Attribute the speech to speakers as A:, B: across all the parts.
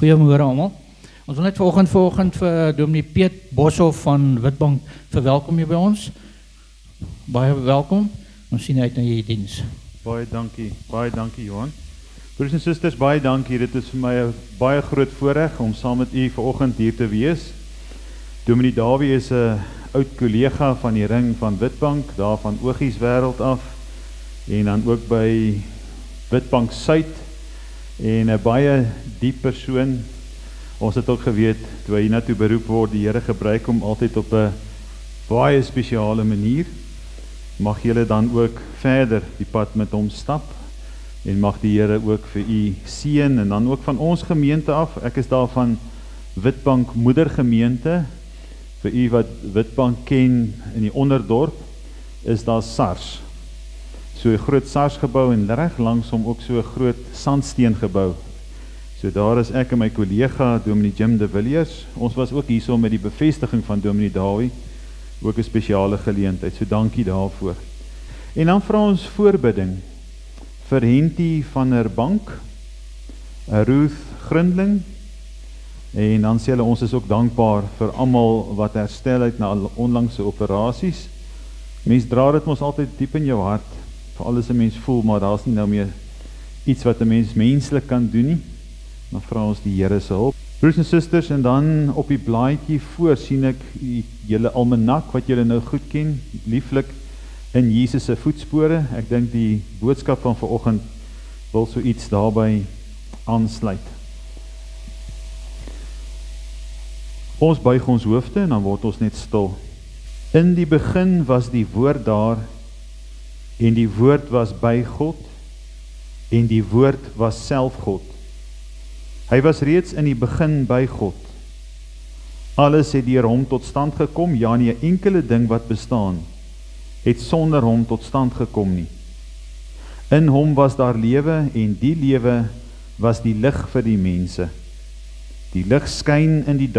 A: Goeiemôre allemaal. Ons wil net vanoggend vir dominee Piet Boshoff van Witbank verwelkom hier by ons. Baie welkom. Ons sien uit na jullie diens.
B: Baie dankie Johan. Broers en susters, baie dankie. Dit is vir my 'n baie groot voorreg om saam met u vanoggend hier te wees. Dominee Dawie is 'n oud kollega van die ring van Witbank, daar van Oogies wêreld af, en dan ook by Witbank Suid, en 'n baie diep persoon. Ons het ook geweet, toe hy hiernatoe beroep word, die Here gebruik hom altyd op 'n baie spesiale manier. Mag julle dan ook verder die pad met hom stap, en mag die Here ook vir u seën, en dan ook van ons gemeente af. Ek is daar van Witbank Moedergemeente. Vir u wat Witbank ken in die onderdorp, is daar SARS. So 'n groot SARS gebou, en reg langsom ook so 'n groot sandsteen gebou. So daar is ek en my kollega Dominee Jim de Villiers. Ons was ook hierso met die bevestiging van Dominee Dawie, ook 'n spesiale geleentheid. So dankie daarvoor. En dan vra ons voorbidding vir Henty van der Bank, Ruth Grindling, en dan sê hulle, ons is ook dankbaar vir almal wat herstel het na onlangse operasies. Mens dra dit mos altyd diep in jou hart, vir alles 'n mens voel, maar daar's nie nou meer iets wat 'n mens menslik kan doen nie. Dan vra ons die Here se hulp. Broers en susters, en dan op die blaadjie voor sien ek julle almanak wat julle nou goed ken, lieflik in Jesus se voetspore. Ek dink die boodskap van vanoggend wil so iets daarby aansluit. Ons buig ons hoofde en dan word ons net stil. In die begin was die woord daar, en die woord was by God, en die woord was self God. Hy was reeds in die begin by God. Alles het deur hom tot stand gekom, ja, nie 'n enkele ding wat bestaan het sonder hom tot stand gekom nie. In hom was daar lewe, en die lewe was die lig vir die mense. Die lig skyn in die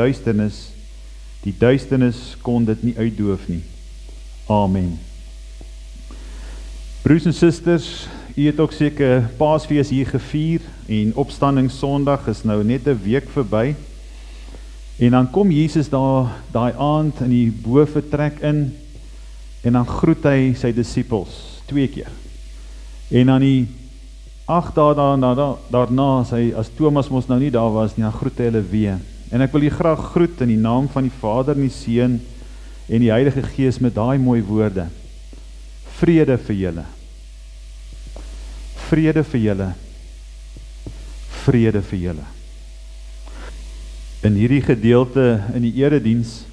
B: duisternis kon dit nie uitdoof nie. Amen. Broers en susters, u het ook seker Paasfees hier gevier, en Opstandingssondag is nou net 'n week verby. En dan kom Jesus daai aand in die bovertrek in, en dan groet hy sy disippels 2 keer. En dan die 8 dae daarna, as Thomas mos nou nie daar was nie, dan groet hy hulle weer. En ek wil u graag groet in die naam van die Vader en die Seun en die Heilige Gees met daai mooi woorde. Vrede vir julle. Vrede vir julle. Vrede vir julle. In hierdie gedeelte in die erediens,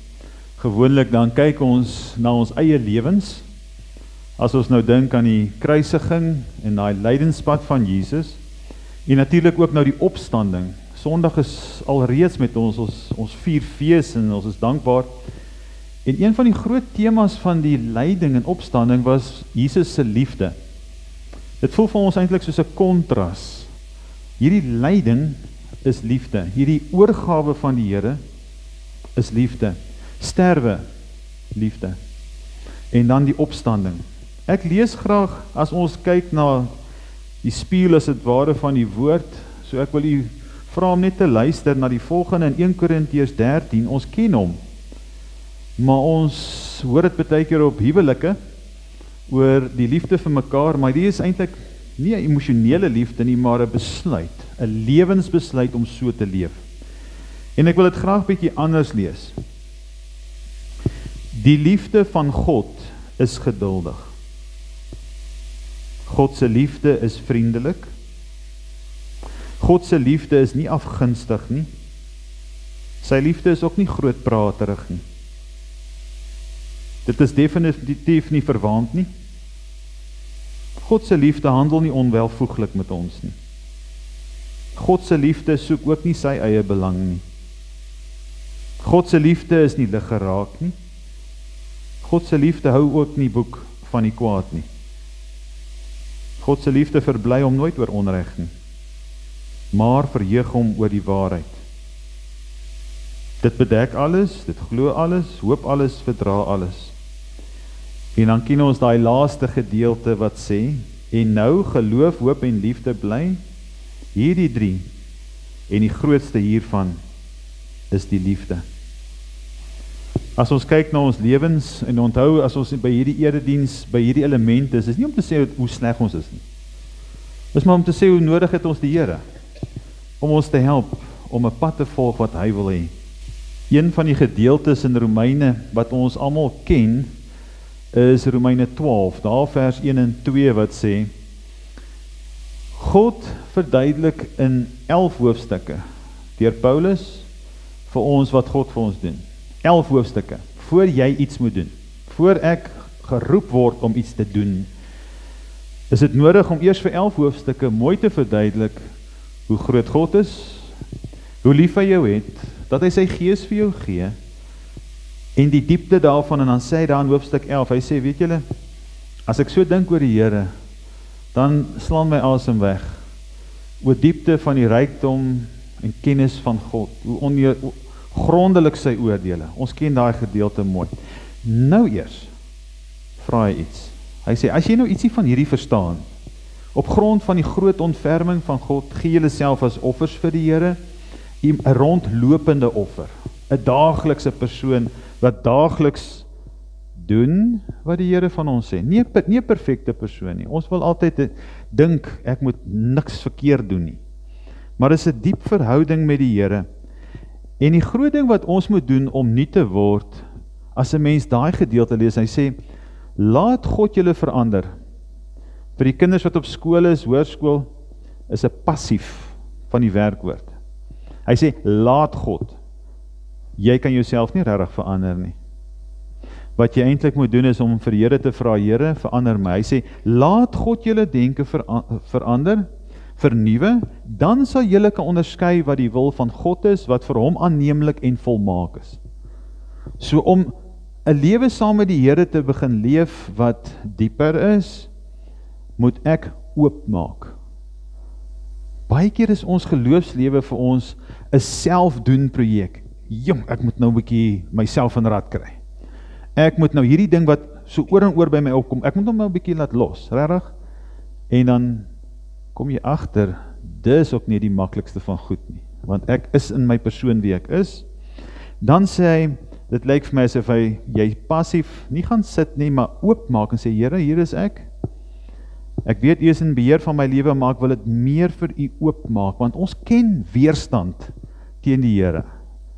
B: gewoonlik dan kyk ons na ons eie lewens, as ons nou dink aan die kruisiging en daai lydenspad van Jesus, en natuurlik ook nou die opstanding. Sondag is alreeds met ons vier fees, en ons is dankbaar. En een van die groot temas van die lyding en opstanding was Jesus se liefde. Dit voel vir ons eintlik soos 'n kontras. Hierdie lyding is liefde. Hierdie oorgawe van die Here is liefde. Sterwe, liefde. En dan die opstanding. Ek lees graag, as ons kyk na die spieël as dit ware van die woord, so ek wil u vra om net te luister na die volgende in 1 Korintiërs 13, ons ken hom, maar ons hoor dit baie keer op huwelike, oor die liefde vir mekaar, maar die is eintlik nie 'n emosionele liefde nie, maar 'n besluit, 'n lewensbesluit om so te leef. En ek wil dit graag bietjie anders lees. Die liefde van God is geduldig. God se liefde is vriendelik. God se liefde is nie afgunstig nie. Sy liefde is ook nie grootpraterig nie. Dit is definitief nie verwaand nie. God se liefde handel nie onwelvoeglik met ons nie. God se liefde soek ook nie sy eie belang nie. God se liefde is nie lig geraak nie. God se liefde hou ook nie boek van die kwaad nie. God se liefde verbly hom nooit oor onreg nie, maar verheug hom oor die waarheid. Dit bedek alles, dit glo alles, hoop alles, verdra alles. En dan ken ons daai laaste gedeelte wat sê, en nou geloof, hoop en liefde bly, hierdie 3, En die grootste hiervan is die liefde. As ons kyk na ons lewens en onthou as ons by hierdie erediens, by hierdie elemente is nie om te sê hoe sleg ons is nie. Dis maar om te sê hoe nodig het ons die Here om ons te help om 'n pad te volg wat hy wil hê. Een van die gedeeltes in Romeine wat ons almal ken is Romeine 12, daar vers 1 en 2 wat sê God verduidelik in 11 hoofstukke deur Paulus vir ons wat God vir ons doen. 11 hoofstukke, voor jy iets moet doen, voor ek geroep word om iets te doen, is dit nodig om eers vir 11 hoofstukke mooi te verduidelik hoe groot God is, hoe lief hy jou het, dat hy sy gees vir jou gee, en die diepte daarvan, en dan sê hy daar in hoofstuk 11, hy sê, weet julle, as ek so dink oor die Here, dan slaan my asem weg, oor diepte van die rykdom en kennis van God, hoe grondelik sy oordele, ons ken daai gedeelte mooi. Nou eers, vra hy iets, hy sê, as jy nou ietsie van hierdie verstaan, op grond van die groot ontferming van God, gee julle self as offers vir die Here, 'n rondlopende offer, 'n daaglikse persoon, wat daagliks doen, wat die Here van ons sê, nie 'n perfekte persoon nie, ons wil altyd dink, ek moet niks verkeerd doen nie, maar dit is 'n diep verhouding met die Here, en die groot ding wat ons moet doen, om nie te word, as 'n mens daai gedeelte lees, hy sê, laat God julle verander, vir die kinders wat op skool is, hoërskool, is 'n passief van die werkwoord, hy sê, laat God, jy kan jouself nie regtig verander nie, wat jy eintlik moet doen is om vir Here te vra, Here, verander my, hy sê, laat God julle denke verander, vernuwe, dan sal julle kan onderskei wat die wil van God is, wat vir hom aanneemlik en volmaak is. So om 'n lewe saam met die Here te begin leef, wat dieper is, moet ek oopmaak. Baie keer is ons geloofslewe vir ons 'n selfdoen projek. Jong, ek moet nou 'n bietjie myself in rad kry. Ek moet nou hierdie ding wat so oor en oor by my opkom, ek moet hom nou 'n bietjie laat los, regtig? En dan kom jy agter, dis ook nie die maklikste van goed nie, want ek is in my persoon wie ek is. Dan sê hy, dit lyk vir my asof jy passief nie gaan sit nie, maar oopmaak en sê, Here, hier is ek. Ek weet u is in beheer van my lewe, maar ek wil dit meer vir u oopmaak, want ons ken weerstand teen die Here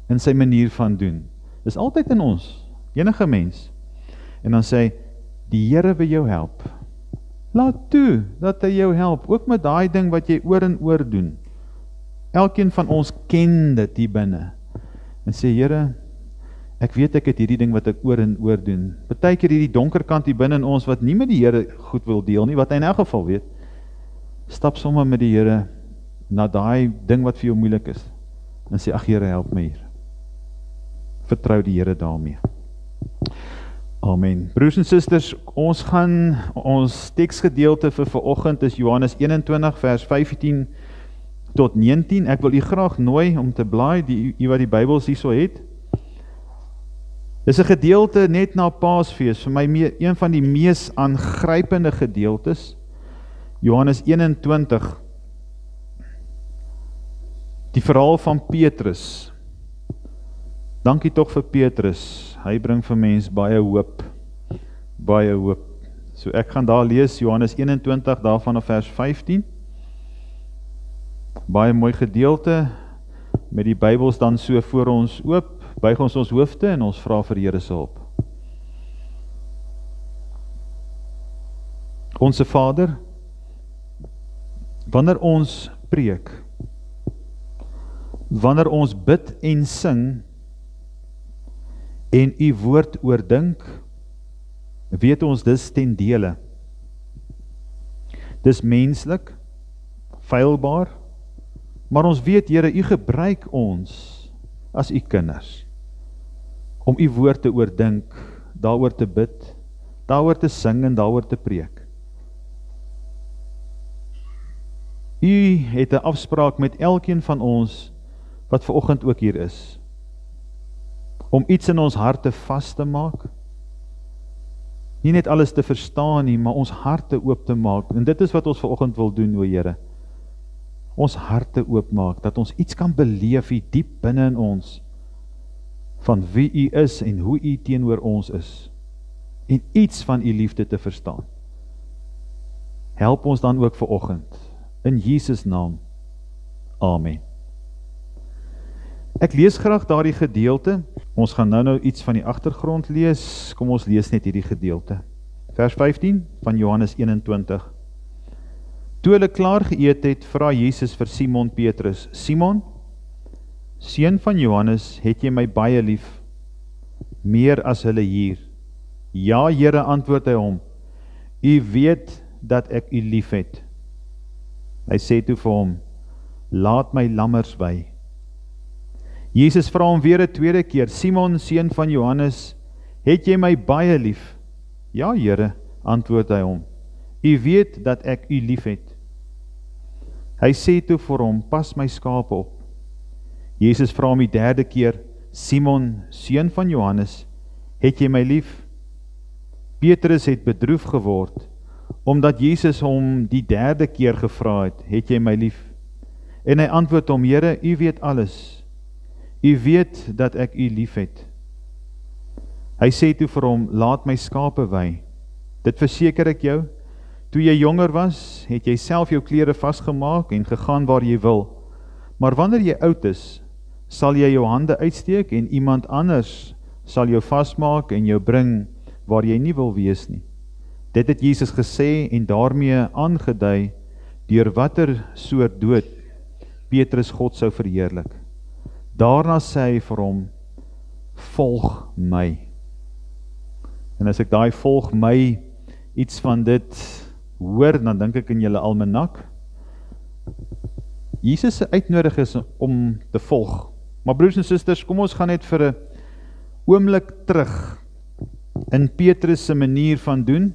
B: in sy manier van doen. Dis altyd in ons, enige mens. En dan sê hy, die Here wil jou help. Laat toe dat hy jou help, ook met daai ding wat jy oor en oor doen. Elkeen van ons ken dit hier binne. En sê, Here, ek weet ek het hierdie ding wat ek oor en oor doen. Partykeer hierdie donker kant hier binne in ons wat nie met die Here goed wil deel nie, wat hy in elk geval weet. Stap sommer met die Here na daai ding wat vir jou moeilik is. En sê, ag Here, help my hier. Vertrou die Here daarmee. Amen. Broers en susters, ons teksgedeelte vir vanoggend is Johannes 21 vers 15 tot 19. Ek wil u graag nooi om te blaai, u wat die Bybels hierso het. Dis 'n gedeelte net na Paasfees, vir my een van die mees aangrypende gedeeltes. Johannes 21. Die verhaal van Petrus. Dankie tog vir Petrus. Hy bring vir mens baie hoop. Baie hoop. So ek gaan daar lees Johannes 21 daarvan af vers 15. Baie mooi gedeelte met die Bybels dan so voor ons oop. Buig ons hoofde en ons vra vir Here se hulp. Onse Vader, wanneer ons preek, wanneer ons bid en sing en u woord oordink, weet ons dis ten dele. Dis menslik, feilbaar, maar ons weet, Here, u gebruik ons as u kinders om u woord te oordink, daaroor te bid, daaroor te sing en daaroor te preek. U het 'n afspraak met elkeen van ons wat vanoggend ook hier is, om iets in ons harte vas te maak, nie net alles te verstaan nie, maar ons harte oop te maak, en dit is wat ons vanoggend wil doen, o Here. ons harte oopmaak, dat ons iets kan beleef hier diep binne in ons, van wie U is en hoe U teenoor ons is, en iets van U liefde te verstaan. Help ons dan ook vanoggend, in Jesus naam, Amen. Ek lees graag daardie gedeelte, ons gaan nou iets van die agtergrond lees, kom ons lees net hierdie gedeelte. Vers 15 van Johannes 21. Toe hulle klaar geëet het, vra Jesus vir Simon Petrus, Simon, seun van Johannes, het jy my baie lief, meer as hulle hier? Ja, Here, antwoord hy hom, U weet dat ek U lief het. Hy sê toe vir hom, laat my lammers wei. Jesus vra hom weer 'n tweede keer, Simon, seun van Johannes, het jy my baie lief? Ja, Here, antwoord hy hom, U weet dat ek U lief het. Hy sê toe vir hom, pas my skape op. Jesus vra hom die derde keer, Simon, seun van Johannes, het jy my lief? Petrus het bedroef geword, omdat Jesus hom die derde keer gevra het jy my lief? En hy antwoord hom, Here, U weet alles. U weet dat ek U lief het. Hy sê toe vir hom, laat my skape wei. Dit verseker ek jou, toe jy jonger was, het jy self jou klere vasgemaak en gegaan waar jy wil. Maar wanneer jy oud is, sal jy jou hande uitsteek en iemand anders sal jou vasmaak en jou bring waar jy nie wil wees nie. Dit het Jesus gesê en daarmee aangedui deur watter soort dood Petrus God sou verheerlik. Daarna sê hy vir hom, volg my. En as ek daai volg my iets van dit hoor, dan dink ek in julle almanak. Jesus se uitnodiging is om te volg. Maar broers en susters, kom ons gaan net vir 'n oomblik terug in Petrus se manier van doen.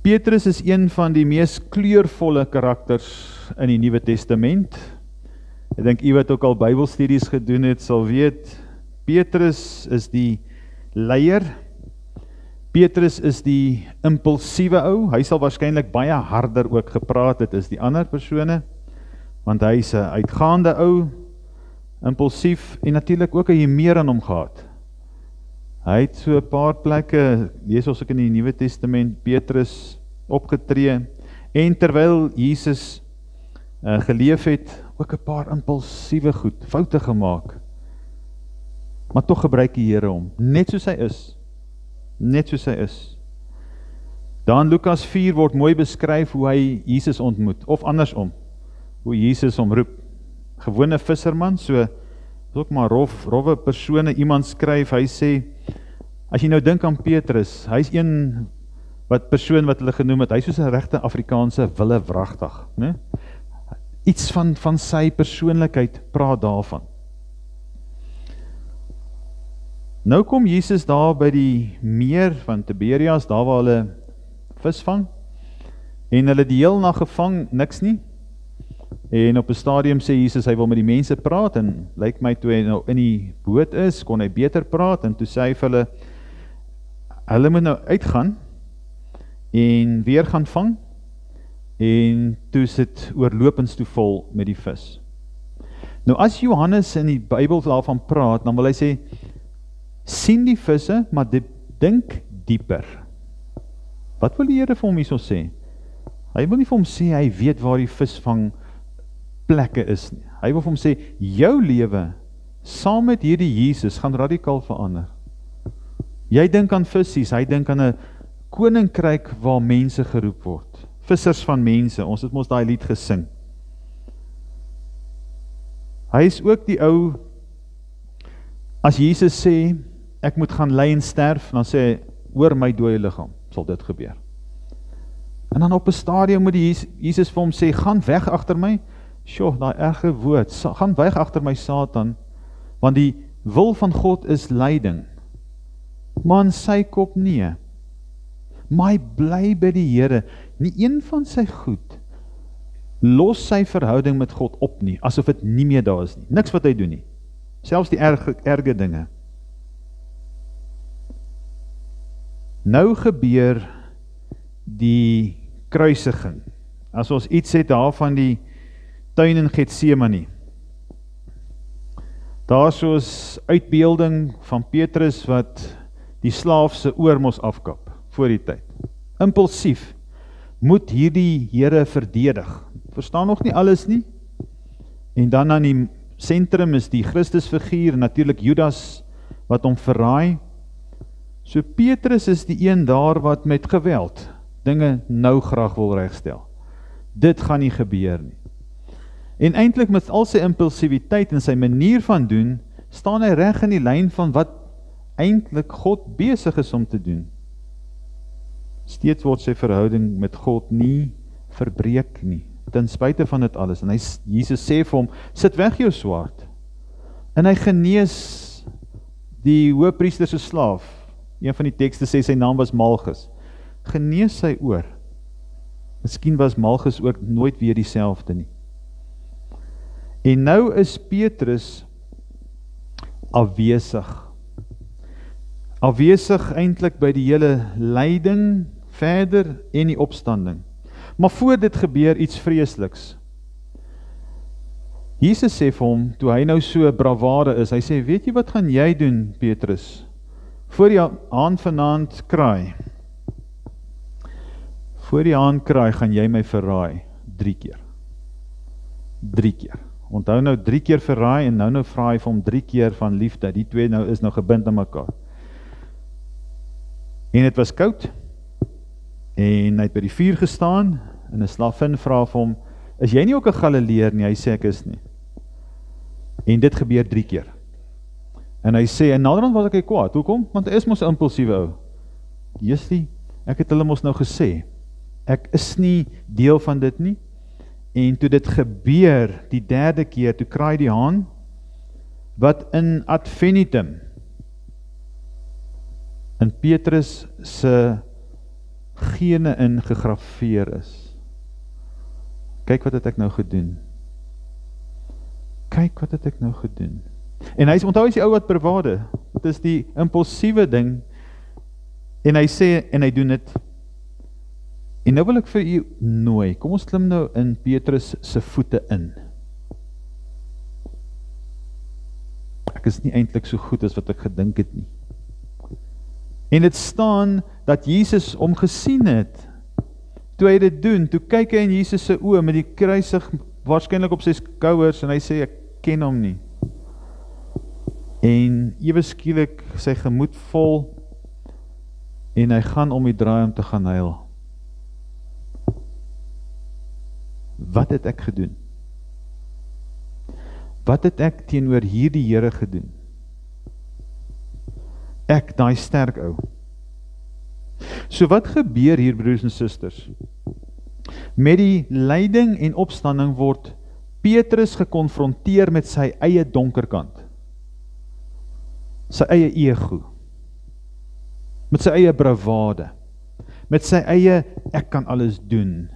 B: Petrus is een van die mees kleurvolle karakters in die Nuwe Testament. Ek dink u wat ook al Bybelstudies gedoen het, sal weet, Petrus is die leier. Petrus is die impulsiewe ou. Hy sal waarskynlik baie harder ook gepraat het as die ander persone, want hy is 'n uitgaande ou, impulsief en natuurlik ook 'n humeur aan hom gehad. Hy het so 'n paar plekke, lees ons ook in die Nuwe Testament, Petrus opgetree, en terwyl Jesus geleef het, ook 'n paar impulsiewe goed, foute gemaak. Maar tog gebruik die Here hom, net soos hy is. Net soos hy is. Dan Lukas 4 word mooi beskryf hoe hy Jesus ontmoet, of andersom, hoe Jesus hom roep. Gewone visserman, so ook maar rowwe persone, iemand skryf, hy sê, as jy nou dink aan Petrus, hy is een persoon wat hulle genoem het, hy is soos 'n regte Afrikaanse wille wragtig, né? Iets van sy persoonlikheid praat daarvan. Nou kom Jesus daar by die meer van Tiberias, daar waar hulle vis vang, en hulle die heel nag gevang, niks nie, en op 'n stadium sê Jesus, hy wil met die mense praat, en lyk my toe hy nou in die boot is, kon hy beter praat, en toe sê hy vir hulle moet nou uitgaan, en weer gaan vang, en toe sit oorlopends toe vol met die vis. Nou as Johannes in die Bybel daarvan praat, dan wil hy sê, sien die visse, maar dink dieper. Wat wil die Here vir hom hierso sê? Hy wil nie vir hom sê, hy weet waar die visvang plekke is nie. Hy wil vir hom sê, jou lewe, saam met hierdie Jesus, gaan radikaal verander. Jy dink aan visies, hy dink aan 'n koninkryk waar mense geroep word. Vissers van mense, ons het mos daai lied gesing. Hy is ook die ou, as Jesus sê, ek moet gaan ly en sterf, dan sê hy, oor my dooie liggaam sal dit gebeur. En dan op 'n stadium moet Jesus vir hom sê, gaan weg agter my, daai erge woord, gaan weg agter my Satan, want die wil van God is lyding. Maar in sy kop nee. Maar hy bly by die Here, nie een van sy goed, los sy verhouding met God op nie, asof dit nie meer daar is nie, niks wat hy doen nie, selfs die erge dinge. Nou gebeur die kruisiging, As ons iets het daar van die tuin in Getsemane. Daar soos uitbeelding van Petrus wat die slaaf se oor mos afkap voor die tyd. Impulsief moet hierdie Here verdedig. Verstaan nog nie alles nie. En dan aan die sentrum is die Christusfiguur, natuurlik Judas wat hom verraai. So Petrus is die een daar wat met geweld dinge nou graag wil regstel. Dit gaan nie gebeur nie. En eintlik met al sy impulsiwiteit en sy manier van doen, staan hy reg in die lyn van wat eintlik God besig is om te doen. Steeds word sy verhouding met God nie verbreek nie, ten spyte van dit alles. En Jesus sê vir hom, sit weg jou swaard. En hy genees die hoëpriester se slaaf. Een van die tekste sê sy naam was Malchus. Genees sy oor. Miskien was Malchus ook nooit weer dieselfde nie. En nou is Petrus afwesig. Afwesig eintlik by die hele lyding verder en die opstanding. Maar voor dit gebeur iets vreesliks. Jesus sê vir hom, toe hy nou so bravade is, hy sê, weet jy wat gaan jy doen, Petrus? Voor die haan vanaand kraai. Voor die haan kraai, gaan jy my verraai 3 keer. 3 keer. Onthou nou 3 keer verraai en nou vra hy vir hom 3 keer van liefde. Die twee nou is nou gebind aan mekaar. En het was koud. En hy het by die vuur gestaan en 'n slavin vra vir hom, is jy nie ook 'n Galileër nie? Hy sê ek is nie. En dit gebeur 3 keer. En hy sê, en naderhand was ek kwaad. Hoekom? Want hy is mos 'n impulsiewe ou. Jusie, ek het hulle mos nou gesê, ek is nie deel van dit nie. En toe dit gebeur, die 3de keer, toe kraai die haan, wat in ad infinitum, in Petrus se gene in gegraveer is. Kyk wat het ek nou gedoen. Kyk wat het ek nou gedoen. En hy onthou hy is die ou wat bravade. Dit is die impulsiewe ding. En hy sê, en hy doen dit. En nou wil ek vir u nooi, kom ons klim nou in Petrus se voete in. Ek is nie eintlik so goed as wat ek gedink het nie. En dit staan dat Jesus hom gesien het. Toe hy dit doen, toe kyk hy in Jesus se oë met die kruisig waarskynlik op sy skouers en hy sê ek ken hom nie. En ewe skielik sy gemoed vol en hy gaan om die draai om te gaan huil. Wat het ek gedoen? Wat het ek teenoor hierdie Here gedoen? Ek, daai sterk ou. So wat gebeur hier, broers en susters? Met die lyding en opstanding word Petrus gekonfronteer met sy eie donker kant. Sy eie ego. Met sy eie bravade. Met sy eie, ek kan alles doen.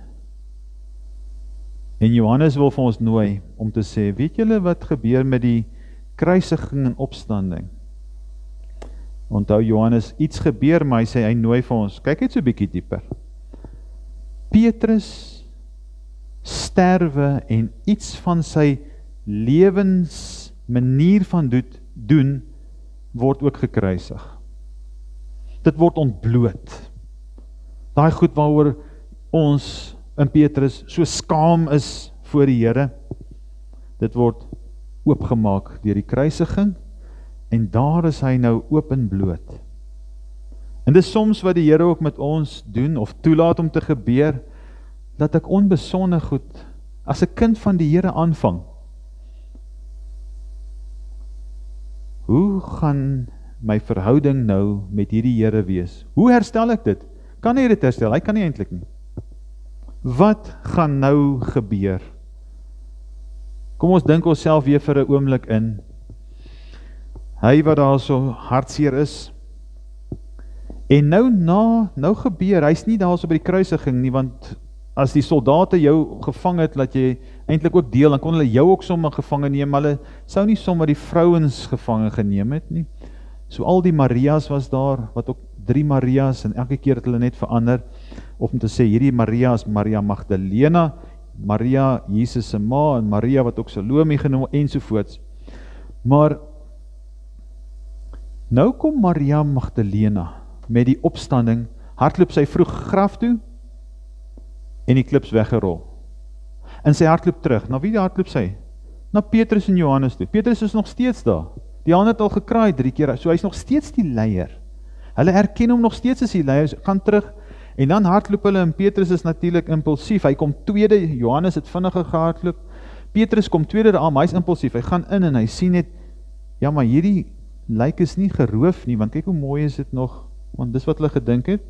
B: En Johannes wil vir ons nooi om te sê, weet julle wat gebeur met die kruisiging en opstanding? Onthou Johannes, iets gebeur, maar hy sê, hy nooi vir ons, kyk net so 'n bietjie dieper. Petrus sterwe en iets van sy lewensmanier van doen, word ook gekruisig. Dit word ontbloot. Daai goed waaroor ons in Petrus so skaam is voor die Here, dit word oopgemaak deur die kruisiging, en daar is hy nou oop en bloot. En dis soms wat die Here ook met ons doen, of toelaat om te gebeur, dat ek onbesonde goed, as 'n kind van die Here aanvang. Hoe gaan my verhouding nou met hierdie Here wees? Hoe herstel ek dit? Kan hy dit herstel? Hy kan nie eintlik nie. Wat gaan nou gebeur? Kom ons dink onsself weer vir 'n oomblik in. Hy wat daar so hartseer is. En nou gebeur, hy's nie daar so by die kruisiging nie, want as die soldate jou gevang het, laat jy eintlik ook deel, dan kon hulle jou ook sommer gevange neem, maar hulle sou nie sommer die vrouens gevange geneem het nie. So al die Marias was daar, wat ook 3 Marias, en elke keer het hulle net verander. of om te sê, hierdie Maria is Maria Magdalena, Maria, Jesus se ma, en Maria wat ook Salome genoem, ensovoorts. Maar, nou kom Maria Magdalena, met die opstanding, hardloop sy vroeg graf toe, en die klips weggerol. En sy hardloop terug, na wie hardloop sy? Na Petrus en Johannes toe. Petrus is nog steeds daar. Die haan het al gekraai 3 keer, so hy is nog steeds die leier. Hulle erken hom nog steeds as die leier, so gaan terug, en dan hardloop hulle, en Petrus is natuurlik impulsief, hy kom tweede, Johannes het vinniger gehardloop, Petrus kom tweede daar, maar hy is impulsief, hy gaan in en hy sien net, ja maar hierdie lyk is nie geroof nie, want kyk hoe mooi is dit nog, want dis wat hulle gedink het.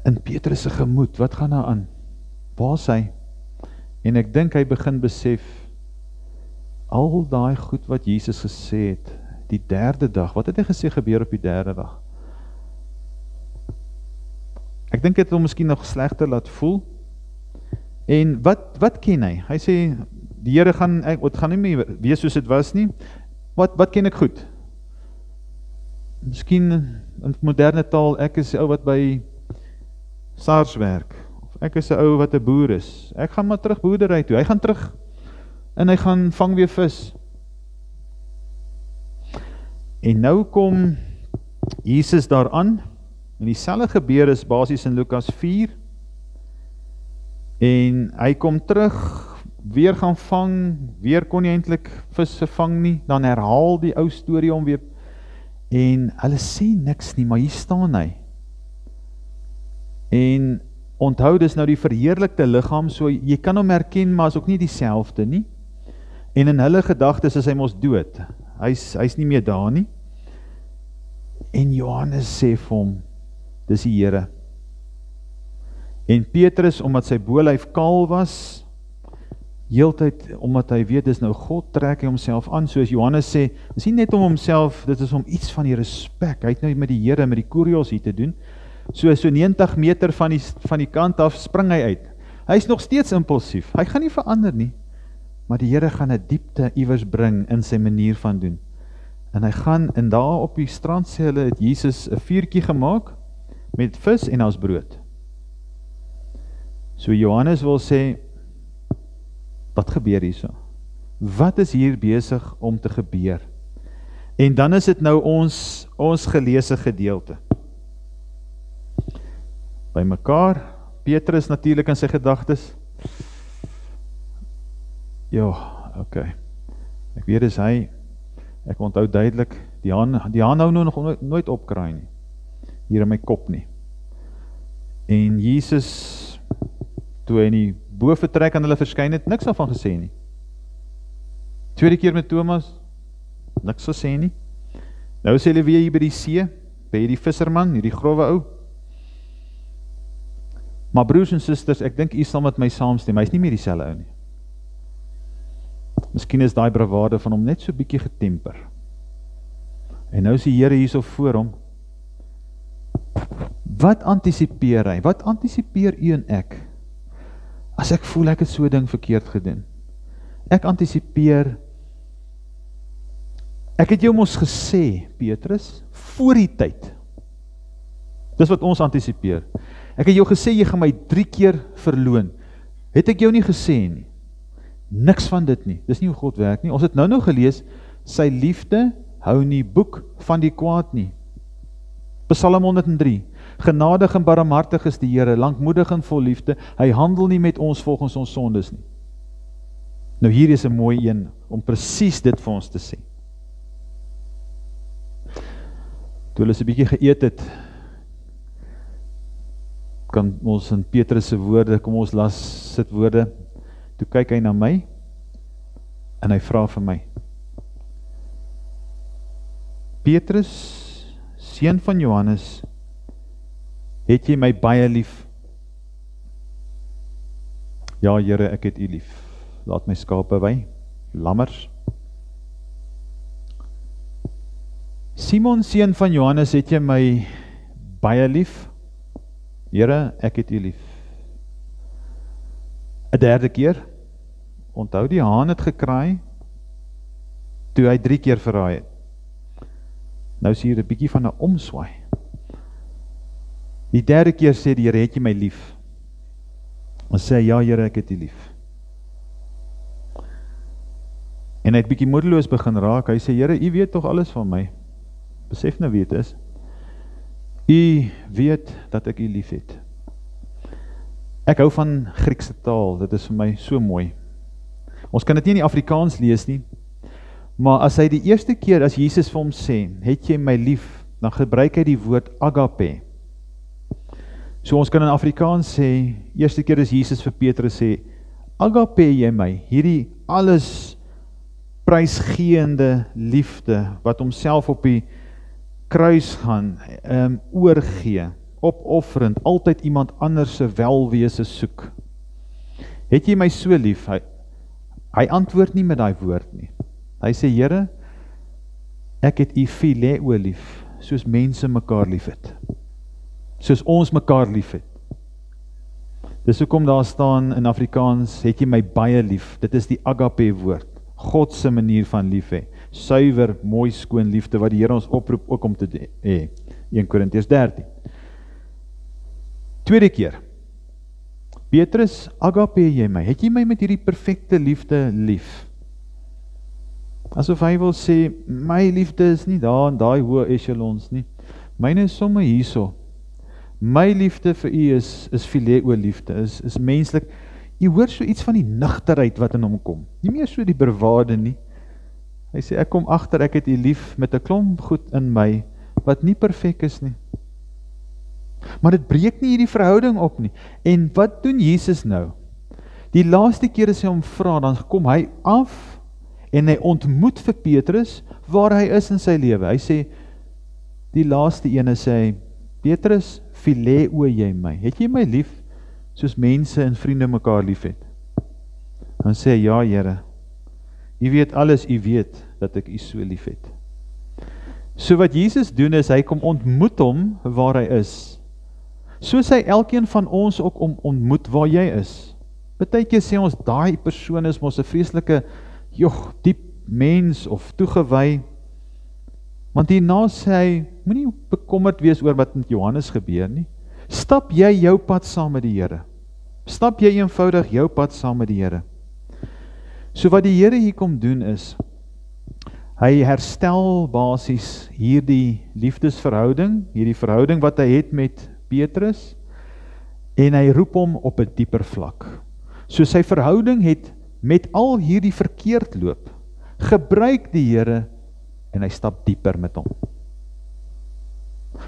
B: In Petrus se gemoed, wat gaan daar aan? Waar is hy? En ek dink hy begin besef, al daai goed wat Jesus gesê het, die 3de dag, wat het hy gesê gebeur op die 3de dag? Ek dink het hom miskien nog slegter laat voel, en wat ken hy? Hy sê, die Here gaan, het gaan nie meer wees soos dit was nie, wat ken ek goed? Miskien in moderne taal, ek is die ou wat by SARS werk, of ek is die ou wat 'n boer is, ek gaan maar terug boerdery toe, hy gaan terug, en hy gaan vang weer vis. En nou kom Jesus daaraan, en dieselfde gebeur is basies in Lukas 4, en hy kom terug, weer gaan vang, weer kon nie eintlik visse vang nie, dan herhaal die ou storie om weer, en hulle sê niks nie, maar hier staan hy. En onthou, dis nou die verheerlikte liggaam, so jy kan hom herken, maar is ook nie dieselfde nie. En in hulle gedagtes is hy mos dood. Hy's nie meer daar nie. En Johannes sê vir hom, dis die Here. En Petrus, omdat sy bolyf kaal was, heeltyd, omdat hy weet, dis nou God, trek hy homself aan, soos Johannes sê, dis nie net om homself, dit is om iets van die respek, hy het nou met die Here, met die kurios hier te doen, so 90 meter van die kant af, spring hy uit, hy is nog steeds impulsief, hy gaan nie verander nie, maar die Here gaan 'n diepte iewers bring, in sy manier van doen, en hy gaan, en daar op die strand sê hulle, het Jesus 'n vuurtjie gemaak, met vis en as brood, so Johannes wil sê, wat gebeur hierso? Wat is hier besig om te gebeur? En dan is dit nou ons geleese gedeelte. By mekaar, Petrus natuurlik in sy gedagtes. Ja, ok. Ek weet is hy, ek onthou duidelik, die haan hou nog nooit opkraai nie. Hier in my kop nie. En Jesus, toe hy in die boventrek aan hulle verskyn het, niks daarvan gesê nie. Tweede keer met Thomas, niks gesê nie. Nou sê hulle weer hier by die see, by hierdie visserman, hierdie grove ou. Maar broers en susters, ek dink u sal met my saamstem, hy is nie meer dieselfde ou nie. Miskien is daai bravade van hom net so bietjie getemper. En nou is die Here hierso voor hom. Wat antisipeer hy? Wat antisipeer u en ek? As ek voel ek het so 'n ding verkeerd gedoen. Ek antisipeer, ek het jou mos gesê, Petrus, voor die tyd. Dis wat ons antisipeer. Ek het jou gesê, jy gaan my 3 keer verloon. Het ek jou nie gesê nie? Niks van dit nie. Dis nie hoe God werk nie. Ons het nou gelees, sy liefde hou nie boek van die kwaad nie. Psalm 103. Genadig en barmhartig is die Here, lankmoedig en vol liefde. Hy handel nie met ons volgens ons sondes nie. Nou hier is 'n mooi een om presies dit vir ons te sê. Toe hulle 'n bietjie geëet het, kan ons in Petrus se woorde, kom ons las sit woorde, toe kyk hy na my, en hy vra vir my, Petrus, seun van Johannes, het jy my baie lief? Ja, Here, ek het u lief. Laat my skape wei, lammers. Simon, seun van Johannes, het jy my baie lief? Here, ek het u lief. 'n derde keer, onthou die haan het gekraai, toe hy 3 keer verraai het. Nou is hier 'n bietjie van 'n omswaai. Die derde keer sê die Here, het jy my lief? En sê, ja Here, ek het U lief. En hy het bietjie moedeloos begin raak, hy sê, Here, U weet tog alles van my. Besef nou wie het is. U weet dat ek U lief het. Ek hou van Griekse taal, dit is vir my so mooi. Ons kan dit nie in die Afrikaans lees nie, maar as hy die eerste keer, as Jesus vir hom sê, het jy my lief, dan gebruik hy die woord agape. So ons kan in Afrikaans sê, eerste keer as Jesus vir Petrus sê, agape jy my, hierdie alles prysgeende liefde, wat homself op die kruis gaan, oorgee, opofferend, altyd iemand anders se welwese soek. Het jy my so lief? Hy antwoord nie met daai woord nie. Hy sê, Here, ek het U phileo lief, soos mense mekaar lief het. Soos ons mekaar lief het. Dis hoekom daar staan in Afrikaans, het jy my baie lief. Dit is die agape woord. God se manier van lief hê. Suiwer, mooi, skoon liefde, wat die Here ons oproep ook om te hê. 1 Korintiërs 13. Tweede keer. Petrus, agape jy my. Het jy my met hierdie perfekte liefde lief? Asof hy wil sê, my liefde is nie daar in daai hoë echelons nie. Myne is sommer hierso. My liefde vir U is phileo liefde, is menslik. Jy hoor so iets van die nugterheid wat in hom kom. Nie meer so die bravade nie. Hy sê, ek kom agter, ek het U lief met 'n klomp goed in my, wat nie perfek is nie. Maar dit breek nie hierdie verhouding op nie. En wat doen Jesus nou? Die laaste keer as hy hom vra, dan kom hy af, en hy ontmoet vir Petrus, waar hy is in sy lewe. Hy sê, die laaste ene sê hy, Petrus, phileo jy my. Het jy my lief, soos mense en vriende mekaar lief het? Dan sê hy, ja Here, U weet alles, U weet dat ek U so lief het. So wat Jesus doen is, hy kom ontmoet hom waar hy is. Soos hy elkeen van ons ook ontmoet waar jy is. Partykeer sê ons, daai persoon is mos 'n vreeslike, diep mens of toegewy. Want hierna sê hy, moenie bekommerd wees oor wat met Johannes gebeur nie. Stap jy jou pad saam met die Here. Stap jy eenvoudig jou pad saam met die Here. So wat die Here hier kom doen is, hy herstel basies hierdie liefdesverhouding, hierdie verhouding wat hy het met Petrus, en hy roep hom op 'n dieper vlak. So sy verhouding het met al hierdie verkeerd loop, gebruik die Here, en hy stap dieper met hom.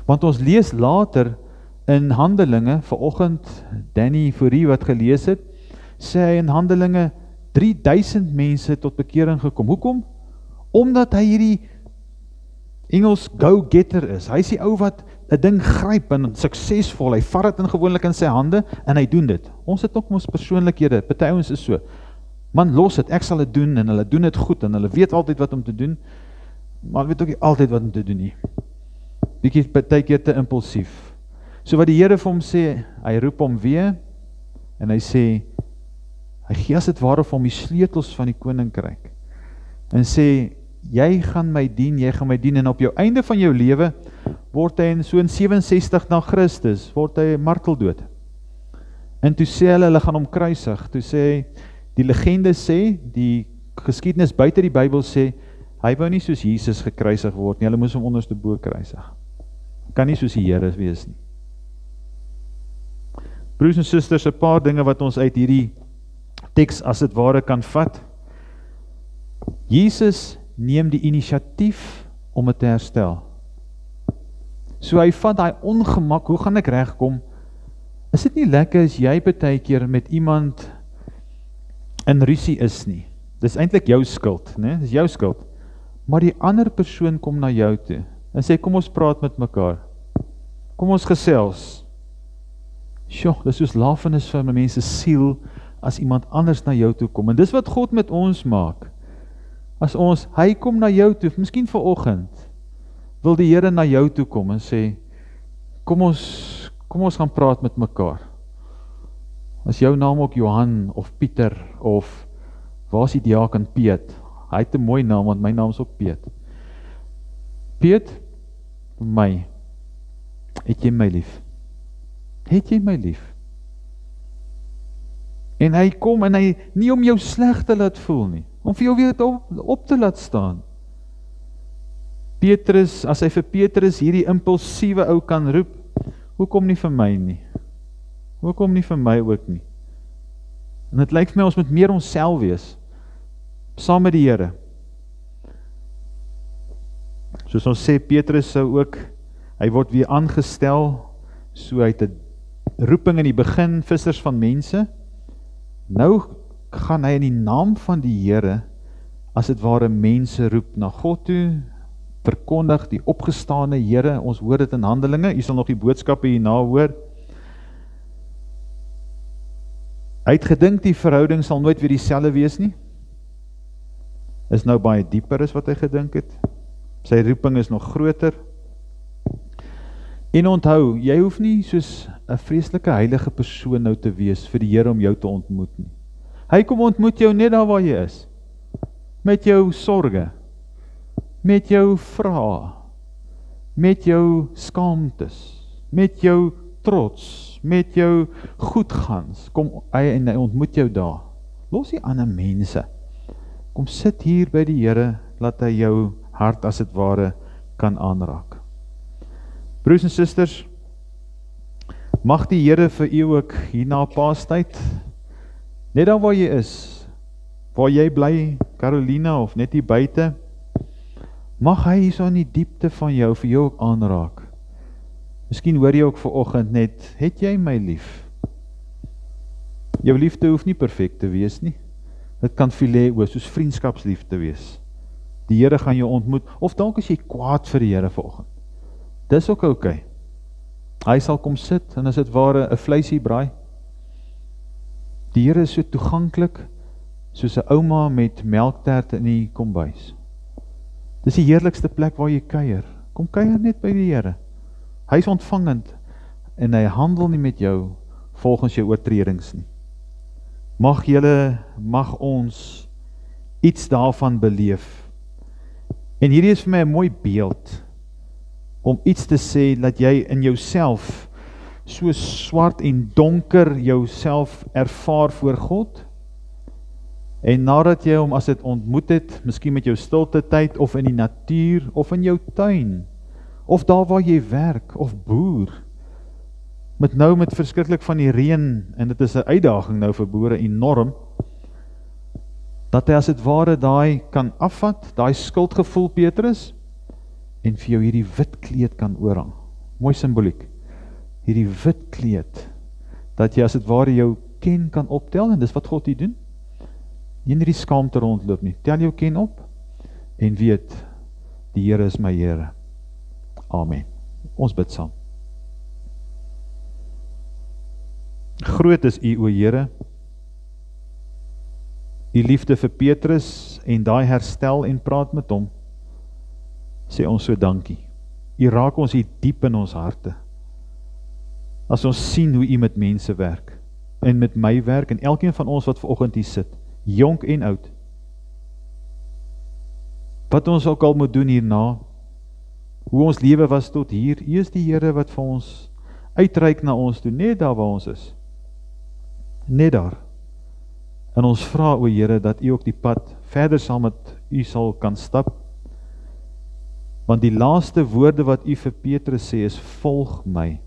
B: Want ons lees later in Handelinge, vanoggend Danny Fourie wat gelees het, sê hy in Handelinge 3000 mense tot bekering gekom. Hoekom? Omdat hy hierdie Engels go-getter is. Hy is die ou wat 'n ding gryp en suksesvol. Hy vat dit gewoonlik in sy hande en hy doen dit. Ons het ook ons persoonlikhede. Party ouens is so. Man, los dit, ek sal dit doen en hulle doen dit goed en hulle weet altyd wat om te doen. Maar hulle weet ook nie altyd wat om te doen nie. Bietjie partykeer te impulsief. So wat die Here vir hom sê, hy roep hom weer en hy sê, hy gee as dit ware vir hom die sleutels van die koninkryk. En sê, jy gaan my dien en op jou einde van jou lewe word hy in so in 67 na Christus, word hy marteldood. En toe sê hulle gaan hom kruisig. Toe sê hy, die legende sê, die geskiedenis buite die Bybel sê, hy wou nie soos Jesus gekruisig word nie, hulle moes hom onderste bo kruisig. Kan nie soos die Here wees nie. Broers en susters, 'n paar dinge wat ons uit hierdie teks as dit ware kan vat. Jesus neem die inisiatief om dit te herstel. So hy vat daai ongemak, hoe gaan ek regkom? Is dit nie lekker as jy partykeer met iemand in rusie is nie? Dis eintlik jou skuld, né? Dis jou skuld. Maar die ander persoon kom na jou toe en sê, kom ons praat met mekaar. Kom ons gesels. Sjoe, dis soos lafenis vir my mense siel as iemand anders na jou toe kom. En dis wat God met ons maak. As hy kom na jou toe, miskien vanoggend, wil die Here na jou toe kom en sê, kom ons gaan praat met mekaar. As jou naam ook Johan of Pieter of waar is die diaken Piet? Hy het 'n mooi naam, want my naam is ook Piet. Piet, my, het jy my lief? Het jy my lief? En hy kom en hy, nie om jou sleg te laat voel nie, om vir jou weer op te laat staan. Petrus, as hy vir Petrus hierdie impulsiewe ou kan roep, hoekom nie vir my nie? Hoekom nie vir my ook nie? En dit lyk vir my, ons moet meer onsself wees, saam met die Here. Soos ons sê, Petrus sou ook, hy word weer aangestel, so hy het 'n roeping in die begin, vissers van mense. Nou gaan hy in die naam van die Here, as dit ware mense roep na God toe, verkondig die opgestane Here, ons hoor dit in Handelinge, u sal nog die boodskappe hierna hoor. Hy het gedink die verhouding sal nooit weer dieselfde wees nie, is nou baie dieper as wat hy gedink het, sy roeping is nog groter, en onthou, jy hoef nie soos 'n vreeslike heilige persoon nou te wees vir die Here om jou te ontmoet nie. Hy kom ontmoet jou net daar waar jy is, met jou sorge, met jou vrae, met jou skaamtes, met jou trots, met jou goedgans, kom hy en hy ontmoet jou daar. Los die ander mense, kom sit hier by die Here, laat hy jou hart as het ware kan aanraak. Broers en susters, mag die Here vir u ook hierna Paastyd, net daar waar jy is, waar jy bly, Carolina, of net hier buite, mag hy hier so in die diepte van jou vir jou ook aanraak. Miskien hoor jy ook vanoggend net, het jy my lief? Jou liefde hoef nie perfek te wees nie. Dit kan phileo, soos vriendskapsliefde wees. Die Here gaan jou ontmoet, of dalk is jy kwaad vir die Here vanoggend. Dis ook oké. Hy sal kom sit, en as dit ware 'n vleisie braai. Die Here is so toeganklik, soos 'n ouma met melktert in die kombuis. Dis die heerlikste plek waar jy kuier. Kom kuier net by die Here. Hy is ontvangend, en hy handel nie met jou volgens jou oortredings nie. Mag ons iets daarvan beleef. En hierdie is vir my 'n mooi beeld, om iets te sê, dat jy in jouself so swart en donker jouself ervaar voor God, en nadat jy hom as dit ontmoet het, miskien met jou stilte tyd, of in die natuur, of in jou tuin, of daar waar jy werk, of boer, met verskriklik van die reën, en dit is 'n uitdaging nou vir boere enorm, dat hy as dit ware daai kan afvat, daai skuldgevoel Petrus, en vir jou hierdie wit kleed kan oorhang. Mooi simboliek. Hierdie wit kleed, dat jy as dit ware jou ken kan optel, en dis wat God hier doen. Nie in die skaamte rondloop nie. Tel jou ken op, en weet, die Here is my Here. Amen. Ons bid saam. Groot is u, o Here, u liefde vir Petrus, en daai herstel en praat met hom, sê ons so dankie. U raak ons hier diep in ons harte. As ons sien hoe u met mense werk, en met my werk, en elkeen van ons wat vanoggend hier sit, jonk en oud. Wat ons ook al moet doen hierna, hoe ons lewe was tot hier, u is die Here wat vir ons uitreik na ons toe, net daar waar ons is. Net daar. En ons vra, o Here, dat u ook die pad verder saam met u sal kan stap, want die laaste woorde wat u vir Petrus sê is, volg my.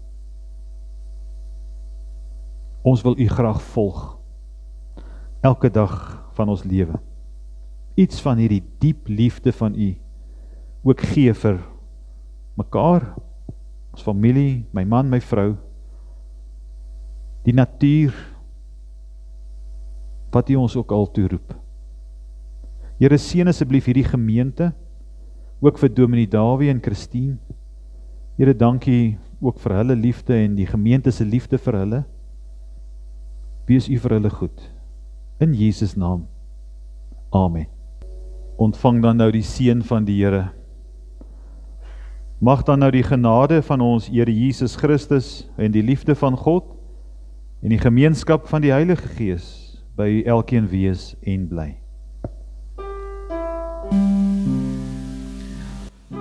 B: Ons wil u graag volg, elke dag van ons lewe. Iets van hierdie diep liefde van u, ook gee vir mekaar, ons familie, my man, my vrou, die natuur, wat u ons ook al toeroep. Here, seën asseblief hierdie gemeente, ook vir Dominee Dawie en Christine. Here, dankie ook vir hulle liefde en die gemeente se liefde vir hulle. Wees u vir hulle goed. In Jesus naam. Amen. Ontvang dan nou die seën van die Here. Mag dan nou die genade van ons Here Jesus Christus en die liefde van God en die gemeenskap van die Heilige Gees by u elkeen wees en bly.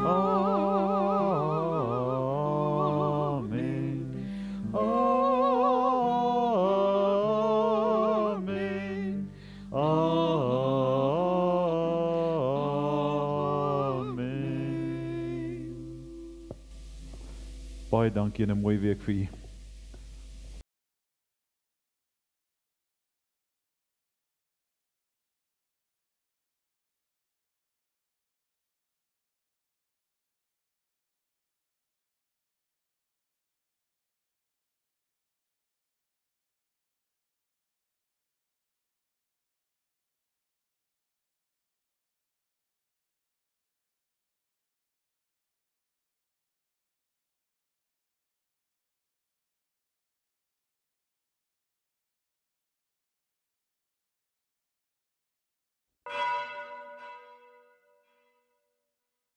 B: Amen. Amen. Baie dankie en 'n mooi week vir u.